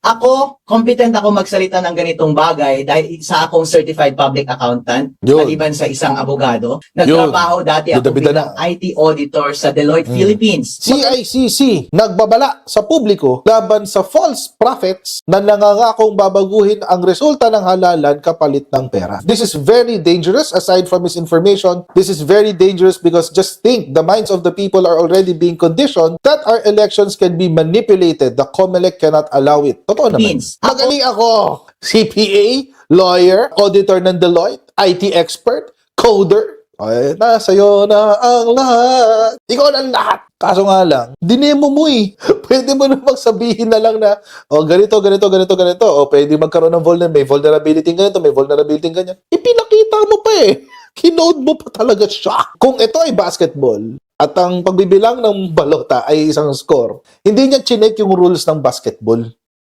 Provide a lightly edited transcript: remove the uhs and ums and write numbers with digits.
Ako, competent ako magsalita ng ganitong bagay dahil sa akong certified public accountant, Yun. maliban sa isang abogado. Nagtrabaho dati ako Bida-bida bilang IT auditor sa Deloitte Philippines. CICC nagbabala sa publiko laban sa false prophets na nangangakong babaguhin ang resulta ng halalan kapalit ng pera. This is very dangerous aside from misinformation. This is very dangerous because just think, the minds of the people are already being conditioned that our elections can be manipulated. The COMELEC cannot allow it. Totoo naman. Magaling ako. CPA, lawyer, auditor ng Deloitte, IT expert, coder. Ay, nasa'yo na ang lahat. Ikaw na lahat. Kaso nga lang, dinemo mo eh. Pwede mo namang sabihin na lang na, ganito, ganito, ganito, ganito. Pwede magkaroon ng may vulnerability ganito, may vulnerability ganyan. Ipinakita mo pa eh. Kinode mo pa talaga siya. Kung ito ay basketball, at ang pagbibilang ng balota ay isang score, hindi niya chinek yung rules ng basketball.